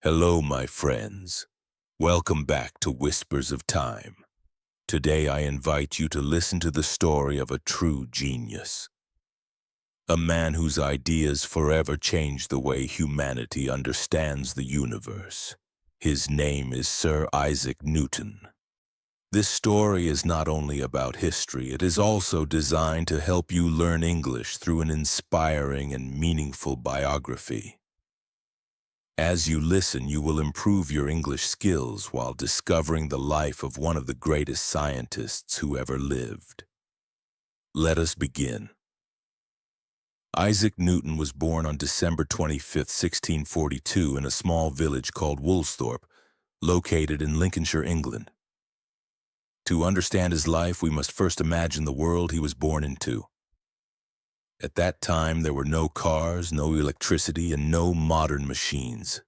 Hello, my friends. Welcome back to Whispers of Time. Today I invite you to listen to the story of a true genius. A man whose ideas forever changed the way humanity understands the universe. His name is Sir Isaac Newton. This story is not only about history, it is also designed to help you learn English through an inspiring and meaningful biography. As you listen, you will improve your English skills while discovering the life of one of the greatest scientists who ever lived. Let us begin. Isaac Newton was born on December 25, 1642, in a small village called Woolsthorpe, located in Lincolnshire, England. To understand his life, we must first imagine the world he was born into. At that time, there were no cars, no electricity, and no modern machines.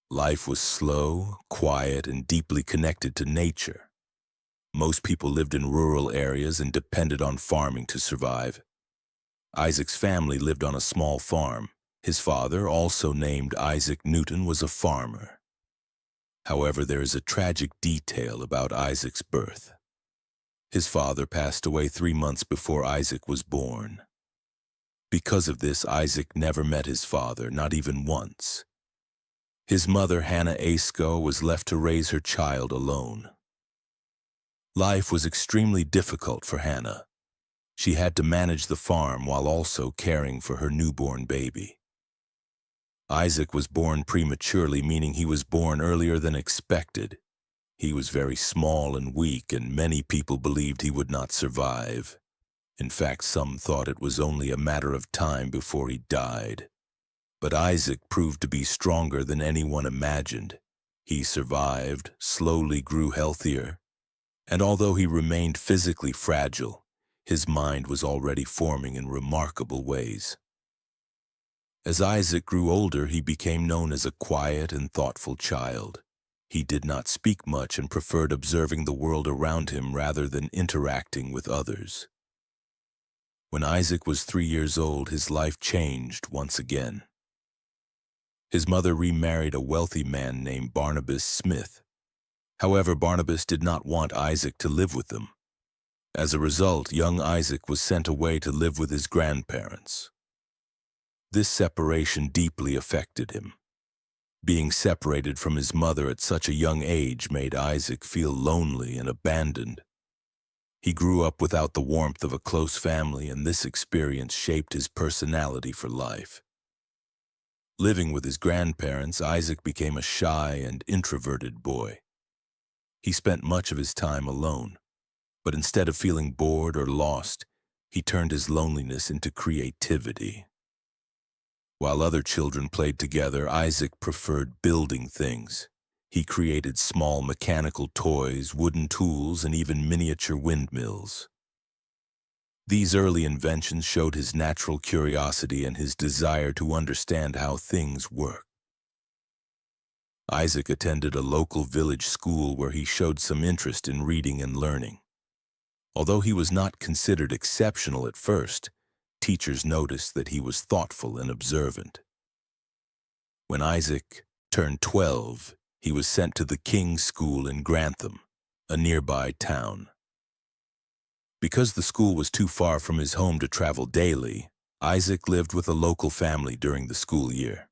Life was slow, quiet, and deeply connected to nature. Most people lived in rural areas and depended on farming to survive. Isaac's family lived on a small farm. His father, also named Isaac Newton, was a farmer. However, there is a tragic detail about Isaac's birth. His father passed away 3 months before Isaac was born. Because of this, Isaac never met his father, not even once. His mother, Hannah Asko, was left to raise her child alone. Life was extremely difficult for Hannah. She had to manage the farm while also caring for her newborn baby. Isaac was born prematurely, meaning he was born earlier than expected. He was very small and weak, and many people believed he would not survive. In fact, some thought it was only a matter of time before he died. But Isaac proved to be stronger than anyone imagined. He survived, slowly grew healthier, and although he remained physically fragile, his mind was already forming in remarkable ways. As Isaac grew older, he became known as a quiet and thoughtful child. He did not speak much and preferred observing the world around him rather than interacting with others. When Isaac was 3 years old, his life changed once again. His mother remarried a wealthy man named Barnabas Smith. However, Barnabas did not want Isaac to live with them. As a result, young Isaac was sent away to live with his grandparents. This separation deeply affected him. Being separated from his mother at such a young age made Isaac feel lonely and abandoned. He grew up without the warmth of a close family, and this experience shaped his personality for life. Living with his grandparents, Isaac became a shy and introverted boy. He spent much of his time alone, but instead of feeling bored or lost, he turned his loneliness into creativity. While other children played together, Isaac preferred building things. He created small mechanical toys, wooden tools, and even miniature windmills. These early inventions showed his natural curiosity and his desire to understand how things work. Isaac attended a local village school where he showed some interest in reading and learning. Although he was not considered exceptional at first, teachers noticed that he was thoughtful and observant. When Isaac turned 12, he was sent to the King's School in Grantham, a nearby town. Because the school was too far from his home to travel daily, Isaac lived with a local family during the school year.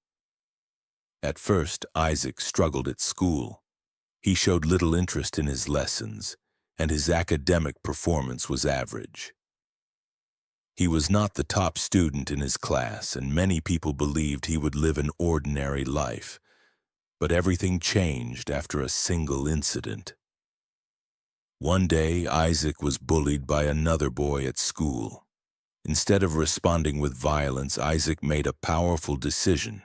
At first, Isaac struggled at school. He showed little interest in his lessons, and his academic performance was average. He was not the top student in his class, and many people believed he would live an ordinary life. But everything changed after a single incident. One day, Isaac was bullied by another boy at school. Instead of responding with violence, Isaac made a powerful decision.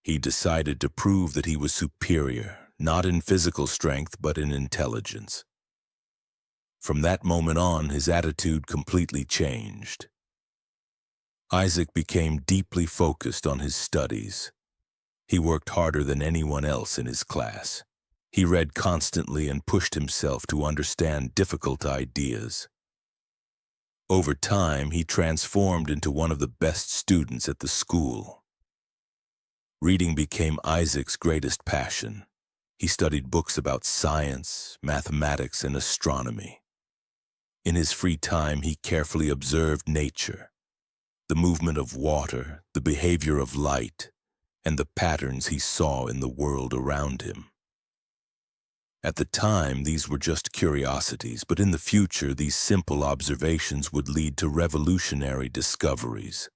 He decided to prove that he was superior, not in physical strength, but in intelligence. From that moment on, his attitude completely changed. Isaac became deeply focused on his studies. He worked harder than anyone else in his class. He read constantly and pushed himself to understand difficult ideas. Over time, he transformed into one of the best students at the school. Reading became Isaac's greatest passion. He studied books about science, mathematics, and astronomy. In his free time, he carefully observed nature, the movement of water, the behavior of light, and the patterns he saw in the world around him. At the time, these were just curiosities, but in the future, these simple observations would lead to revolutionary discoveries.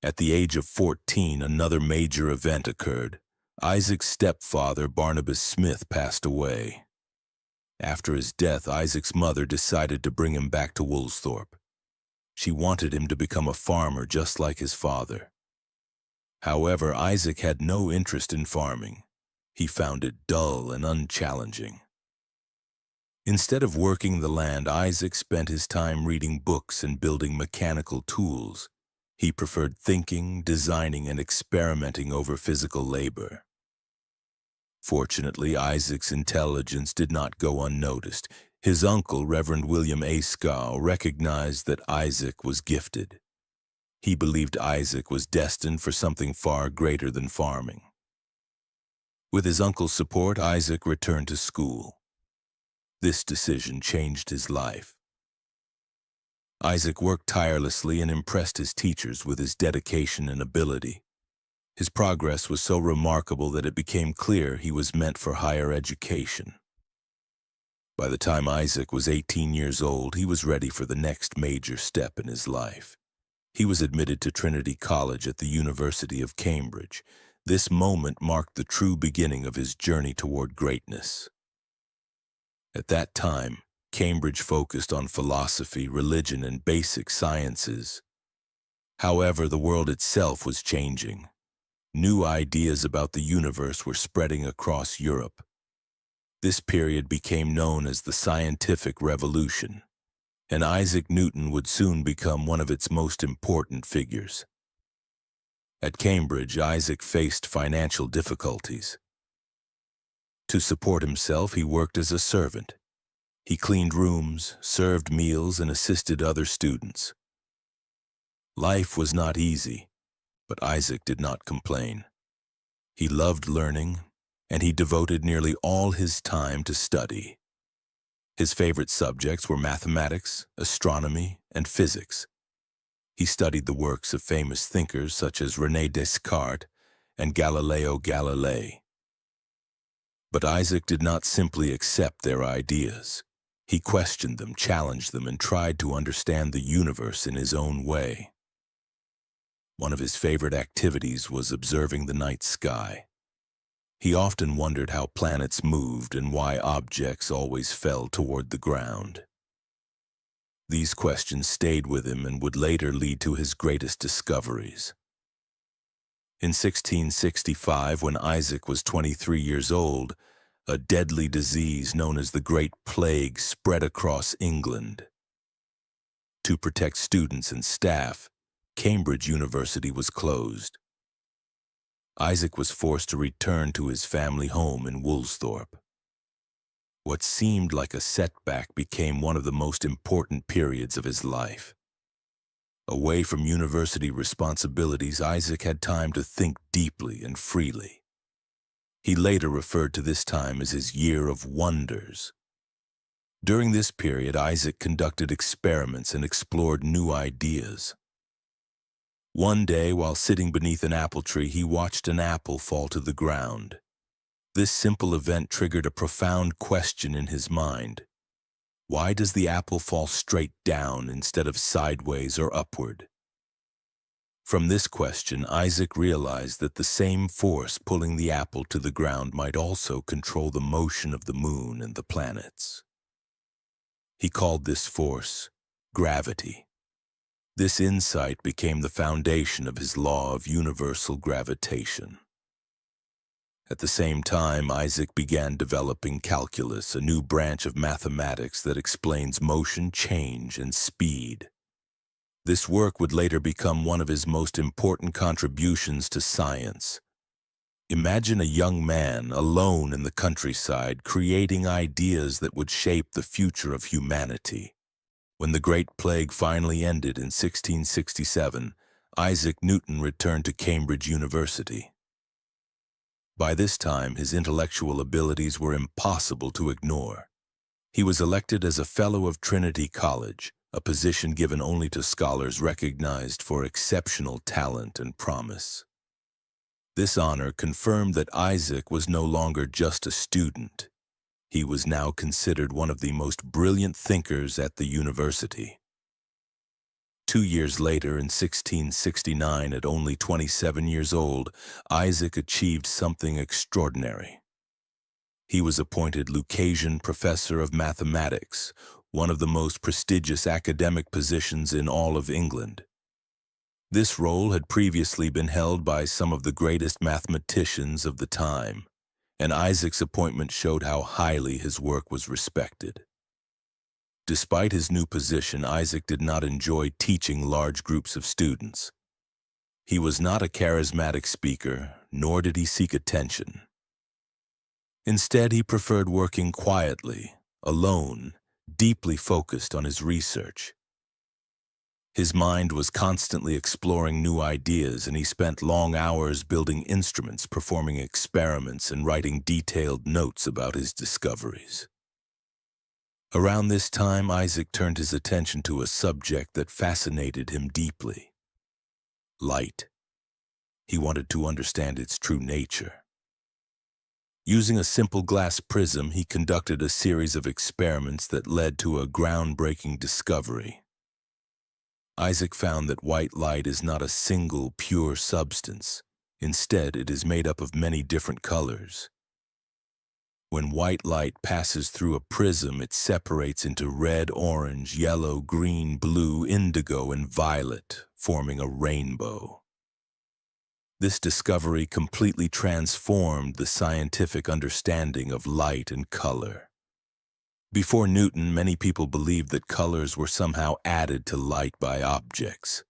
At the age of 14, another major event occurred. Isaac's stepfather, Barnabas Smith, passed away. After his death, Isaac's mother decided to bring him back to Woolsthorpe. She wanted him to become a farmer just like his father. However, Isaac had no interest in farming. He found it dull and unchallenging. Instead of working the land, Isaac spent his time reading books and building mechanical tools. He preferred thinking, designing, and experimenting over physical labor. Fortunately, Isaac's intelligence did not go unnoticed. His uncle, Reverend William A. Scow, recognized that Isaac was gifted. He believed Isaac was destined for something far greater than farming. With his uncle's support, Isaac returned to school. This decision changed his life. Isaac worked tirelessly and impressed his teachers with his dedication and ability. His progress was so remarkable that it became clear he was meant for higher education. By the time Isaac was 18 years old, he was ready for the next major step in his life. He was admitted to Trinity College at the University of Cambridge. This moment marked the true beginning of his journey toward greatness. At that time, Cambridge focused on philosophy, religion, and basic sciences. However, the world itself was changing. New ideas about the universe were spreading across Europe. This period became known as the Scientific Revolution, and Isaac Newton would soon become one of its most important figures. At Cambridge, Isaac faced financial difficulties. To support himself, he worked as a servant. He cleaned rooms, served meals, and assisted other students. Life was not easy, but Isaac did not complain. He loved learning, and he devoted nearly all his time to study. His favorite subjects were mathematics, astronomy, and physics. He studied the works of famous thinkers such as René Descartes and Galileo Galilei. But Isaac did not simply accept their ideas. He questioned them, challenged them, and tried to understand the universe in his own way. One of his favorite activities was observing the night sky. He often wondered how planets moved and why objects always fell toward the ground. These questions stayed with him and would later lead to his greatest discoveries. In 1665, when Isaac was 23 years old, a deadly disease known as the Great Plague spread across England. To protect students and staff, Cambridge University was closed. Isaac was forced to return to his family home in Woolsthorpe. What seemed like a setback became one of the most important periods of his life. Away from university responsibilities, Isaac had time to think deeply and freely. He later referred to this time as his year of wonders. During this period, Isaac conducted experiments and explored new ideas. One day, while sitting beneath an apple tree, he watched an apple fall to the ground. This simple event triggered a profound question in his mind. Why does the apple fall straight down instead of sideways or upward? From this question, Isaac realized that the same force pulling the apple to the ground might also control the motion of the moon and the planets. He called this force gravity. This insight became the foundation of his law of universal gravitation. At the same time, Isaac began developing calculus, a new branch of mathematics that explains motion, change, and speed. This work would later become one of his most important contributions to science. Imagine a young man alone in the countryside creating ideas that would shape the future of humanity. When the Great Plague finally ended in 1667, Isaac Newton returned to Cambridge University. By this time, his intellectual abilities were impossible to ignore. He was elected as a Fellow of Trinity College, a position given only to scholars recognized for exceptional talent and promise. This honor confirmed that Isaac was no longer just a student. He was now considered one of the most brilliant thinkers at the university. 2 years later, in 1669, at only 27 years old, Isaac achieved something extraordinary. He was appointed Lucasian Professor of Mathematics, one of the most prestigious academic positions in all of England. This role had previously been held by some of the greatest mathematicians of the time, and Isaac's appointment showed how highly his work was respected. Despite his new position, Isaac did not enjoy teaching large groups of students. He was not a charismatic speaker, nor did he seek attention. Instead, he preferred working quietly, alone, deeply focused on his research. His mind was constantly exploring new ideas, and he spent long hours building instruments, performing experiments, and writing detailed notes about his discoveries. Around this time, Isaac turned his attention to a subject that fascinated him deeply: light. He wanted to understand its true nature. Using a simple glass prism, he conducted a series of experiments that led to a groundbreaking discovery. Isaac found that white light is not a single, pure substance. Instead, it is made up of many different colors. When white light passes through a prism, it separates into red, orange, yellow, green, blue, indigo, and violet, forming a rainbow. This discovery completely transformed the scientific understanding of light and color. Before Newton, many people believed that colors were somehow added to light by objects.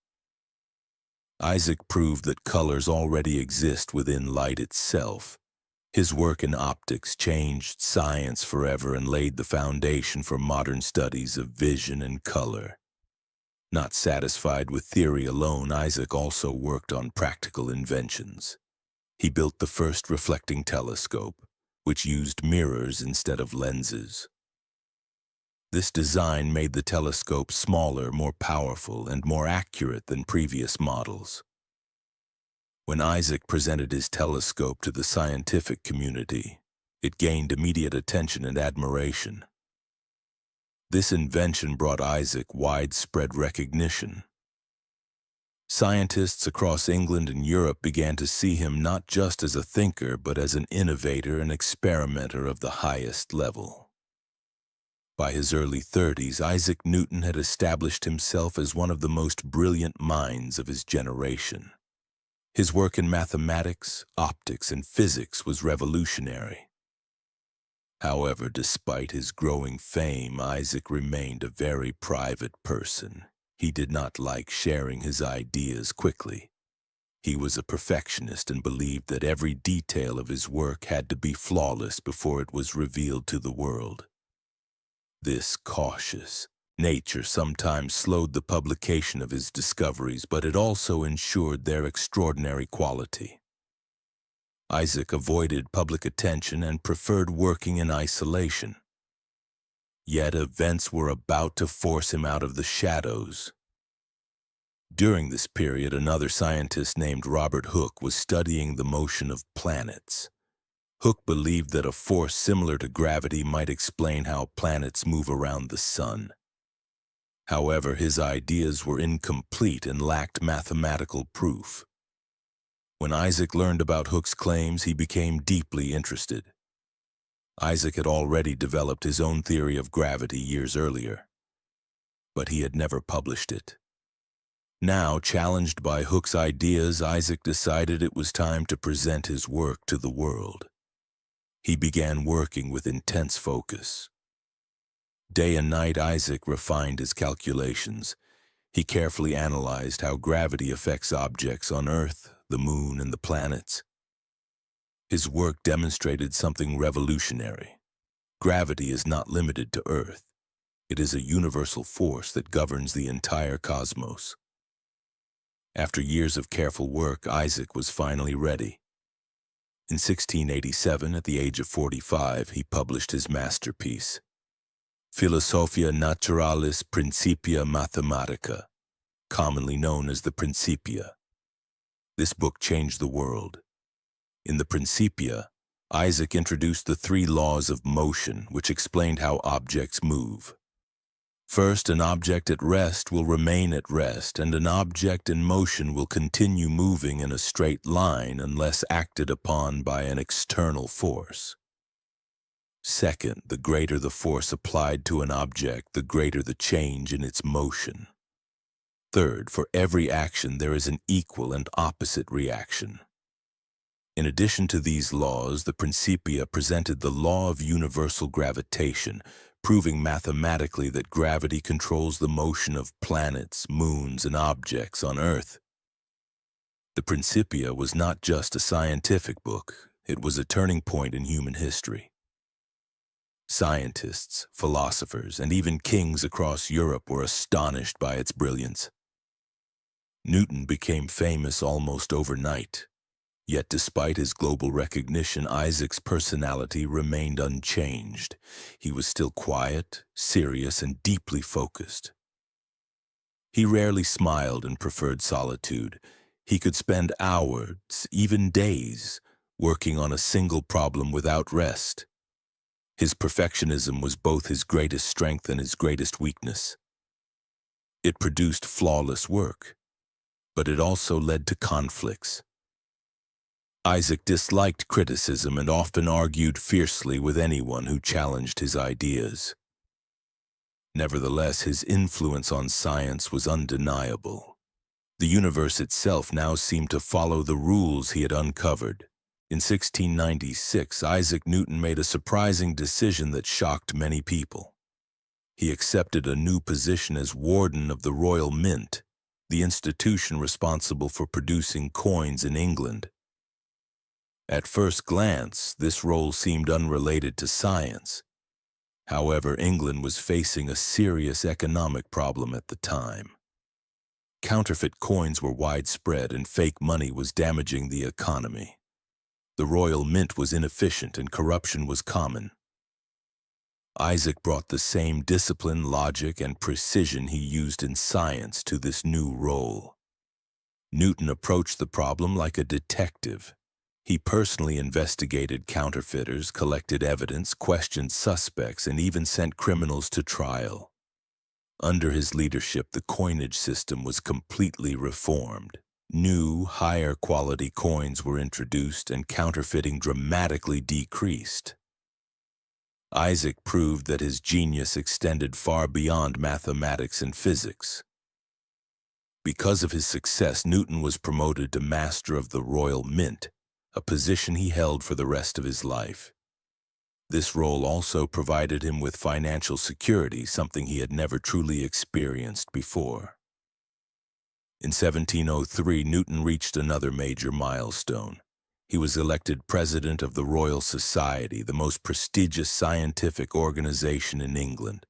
Isaac proved that colors already exist within light itself. His work in optics changed science forever and laid the foundation for modern studies of vision and color. Not satisfied with theory alone, Isaac also worked on practical inventions. He built the first reflecting telescope, which used mirrors instead of lenses. This design made the telescope smaller, more powerful, and more accurate than previous models. When Isaac presented his telescope to the scientific community, it gained immediate attention and admiration. This invention brought Isaac widespread recognition. Scientists across England and Europe began to see him not just as a thinker, but as an innovator and experimenter of the highest level. By his early 30s, Isaac Newton had established himself as one of the most brilliant minds of his generation. His work in mathematics, optics, and physics was revolutionary. However, despite his growing fame, Isaac remained a very private person. He did not like sharing his ideas quickly. He was a perfectionist and believed that every detail of his work had to be flawless before it was revealed to the world. This cautious nature sometimes slowed the publication of his discoveries, but it also ensured their extraordinary quality. Isaac avoided public attention and preferred working in isolation. Yet events were about to force him out of the shadows. During this period, another scientist named Robert Hooke was studying the motion of planets. Hooke believed that a force similar to gravity might explain how planets move around the sun. However, his ideas were incomplete and lacked mathematical proof. When Isaac learned about Hooke's claims, he became deeply interested. Isaac had already developed his own theory of gravity years earlier, but he had never published it. Now, challenged by Hooke's ideas, Isaac decided it was time to present his work to the world. He began working with intense focus. Day and night, Isaac refined his calculations. He carefully analyzed how gravity affects objects on Earth, the Moon, and the planets. His work demonstrated something revolutionary. Gravity is not limited to Earth. It is a universal force that governs the entire cosmos. After years of careful work, Isaac was finally ready. In 1687, at the age of 45, he published his masterpiece, Philosophia Naturalis Principia Mathematica, commonly known as the Principia. This book changed the world. In the Principia, Isaac introduced the three laws of motion, which explained how objects move. First, an object at rest will remain at rest, and an object in motion will continue moving in a straight line unless acted upon by an external force. Second, the greater the force applied to an object, the greater the change in its motion. Third, for every action there is an equal and opposite reaction. In addition to these laws, the Principia presented the law of universal gravitation, proving mathematically that gravity controls the motion of planets, moons, and objects on Earth. The Principia was not just a scientific book, it was a turning point in human history. Scientists, philosophers, and even kings across Europe were astonished by its brilliance. Newton became famous almost overnight. Yet despite his global recognition, Isaac's personality remained unchanged. He was still quiet, serious, and deeply focused. He rarely smiled and preferred solitude. He could spend hours, even days, working on a single problem without rest. His perfectionism was both his greatest strength and his greatest weakness. It produced flawless work, but it also led to conflicts. Isaac disliked criticism and often argued fiercely with anyone who challenged his ideas. Nevertheless, his influence on science was undeniable. The universe itself now seemed to follow the rules he had uncovered. In 1696, Isaac Newton made a surprising decision that shocked many people. He accepted a new position as Warden of the Royal Mint, the institution responsible for producing coins in England. At first glance, this role seemed unrelated to science. However, England was facing a serious economic problem at the time. Counterfeit coins were widespread and fake money was damaging the economy. The Royal Mint was inefficient and corruption was common. Isaac brought the same discipline, logic, and precision he used in science to this new role. Newton approached the problem like a detective. He personally investigated counterfeiters, collected evidence, questioned suspects, and even sent criminals to trial. Under his leadership, the coinage system was completely reformed. New, higher-quality coins were introduced, and counterfeiting dramatically decreased. Isaac proved that his genius extended far beyond mathematics and physics. Because of his success, Newton was promoted to Master of the Royal Mint, a position he held for the rest of his life. This role also provided him with financial security, something he had never truly experienced before. In 1703, Newton reached another major milestone. He was elected President of the Royal Society, the most prestigious scientific organization in England.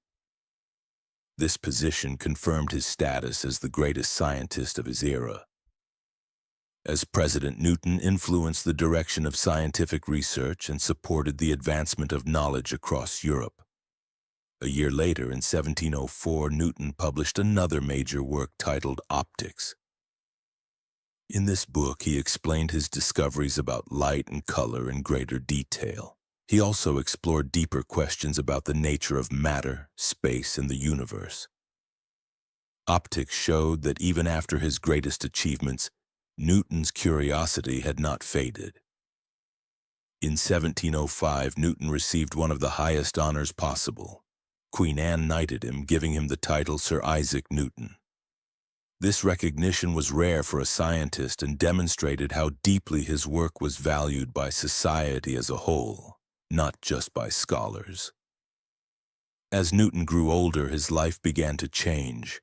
This position confirmed his status as the greatest scientist of his era. As president, Newton influenced the direction of scientific research and supported the advancement of knowledge across Europe. A year later, in 1704, Newton published another major work titled Optics. In this book, he explained his discoveries about light and color in greater detail. He also explored deeper questions about the nature of matter, space, and the universe. Optics showed that even after his greatest achievements, Newton's curiosity had not faded. In 1705, Newton received one of the highest honors possible. Queen Anne knighted him, giving him the title Sir Isaac Newton. This recognition was rare for a scientist and demonstrated how deeply his work was valued by society as a whole, not just by scholars. As Newton grew older, his life began to change.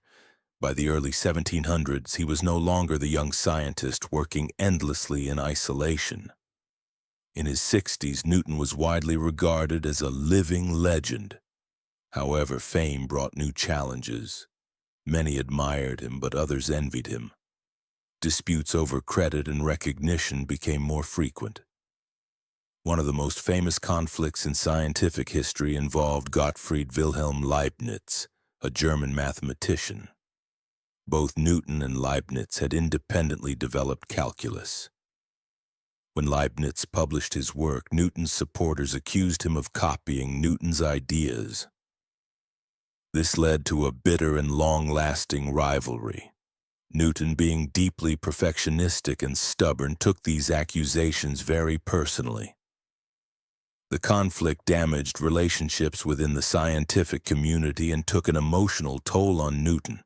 By the early 1700s, he was no longer the young scientist working endlessly in isolation. In his 60s, Newton was widely regarded as a living legend. However, fame brought new challenges. Many admired him, but others envied him. Disputes over credit and recognition became more frequent. One of the most famous conflicts in scientific history involved Gottfried Wilhelm Leibniz, a German mathematician. Both Newton and Leibniz had independently developed calculus. When Leibniz published his work, Newton's supporters accused him of copying Newton's ideas. This led to a bitter and long-lasting rivalry. Newton, being deeply perfectionistic and stubborn, took these accusations very personally. The conflict damaged relationships within the scientific community and took an emotional toll on Newton.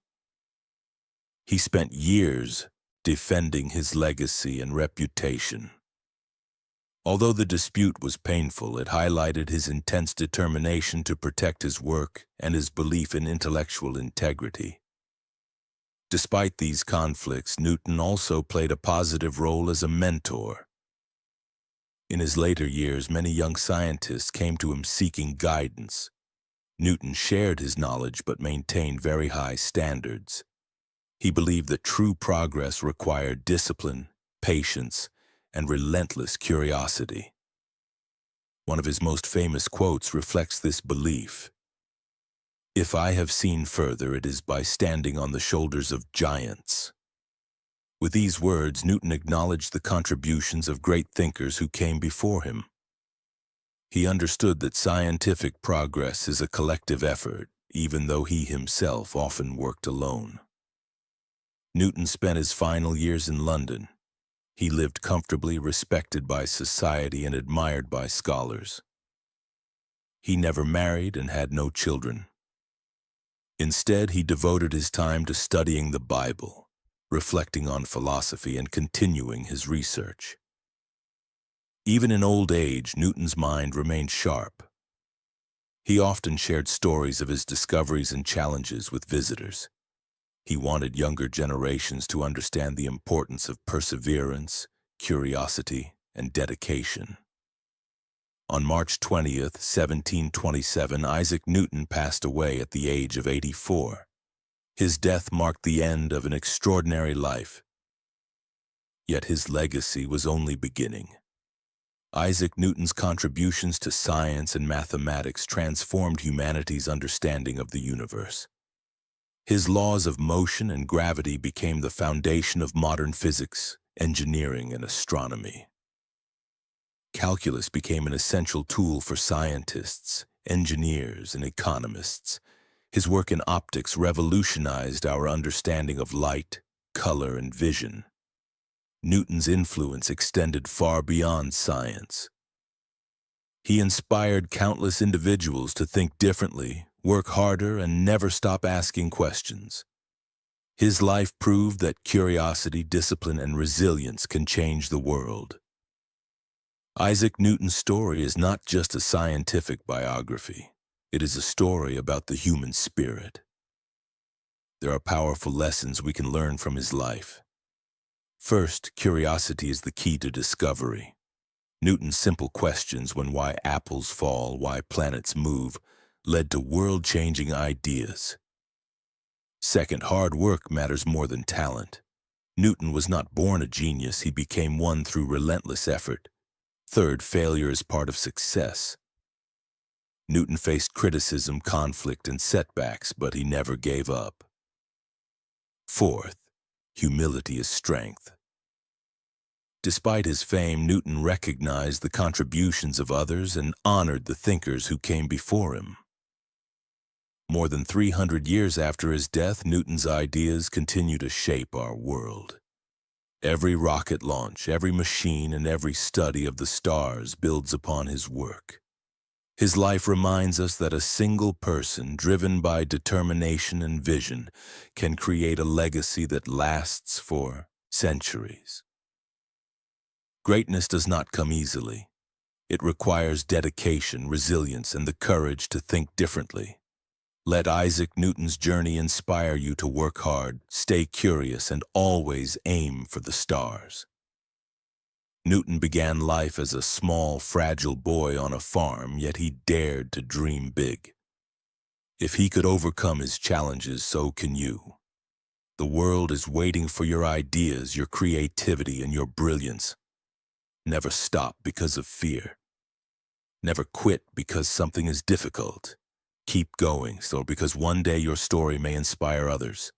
He spent years defending his legacy and reputation. Although the dispute was painful, it highlighted his intense determination to protect his work and his belief in intellectual integrity. Despite these conflicts, Newton also played a positive role as a mentor. In his later years, many young scientists came to him seeking guidance. Newton shared his knowledge but maintained very high standards. He believed that true progress required discipline, patience, and relentless curiosity. One of his most famous quotes reflects this belief. "If I have seen further, it is by standing on the shoulders of giants." With these words, Newton acknowledged the contributions of great thinkers who came before him. He understood that scientific progress is a collective effort, even though he himself often worked alone. Newton spent his final years in London. He lived comfortably, respected by society and admired by scholars. He never married and had no children. Instead, he devoted his time to studying the Bible, reflecting on philosophy, and continuing his research. Even in old age, Newton's mind remained sharp. He often shared stories of his discoveries and challenges with visitors. He wanted younger generations to understand the importance of perseverance, curiosity, and dedication. On March 20th, 1727, Isaac Newton passed away at the age of 84. His death marked the end of an extraordinary life. Yet his legacy was only beginning. Isaac Newton's contributions to science and mathematics transformed humanity's understanding of the universe. His laws of motion and gravity became the foundation of modern physics, engineering, and astronomy. Calculus became an essential tool for scientists, engineers, and economists. His work in optics revolutionized our understanding of light, color, and vision. Newton's influence extended far beyond science. He inspired countless individuals to think differently, work harder, and never stop asking questions. His life proved that curiosity, discipline, and resilience can change the world. Isaac Newton's story is not just a scientific biography. It is a story about the human spirit. There are powerful lessons we can learn from his life. First, curiosity is the key to discovery. Newton's simple questions when why apples fall, why planets move, led to world-changing ideas. Second, hard work matters more than talent. Newton was not born a genius, he became one through relentless effort. Third, failure is part of success. Newton faced criticism, conflict, and setbacks, but he never gave up. Fourth, humility is strength. Despite his fame, Newton recognized the contributions of others and honored the thinkers who came before him. More than 300 years after his death, Newton's ideas continue to shape our world. Every rocket launch, every machine, and every study of the stars builds upon his work. His life reminds us that a single person, driven by determination and vision, can create a legacy that lasts for centuries. Greatness does not come easily. It requires dedication, resilience, and the courage to think differently. Let Isaac Newton's journey inspire you to work hard, stay curious, and always aim for the stars. Newton began life as a small, fragile boy on a farm, yet he dared to dream big. If he could overcome his challenges, so can you. The world is waiting for your ideas, your creativity, and your brilliance. Never stop because of fear. Never quit because something is difficult. Keep going, so because one day your story may inspire others.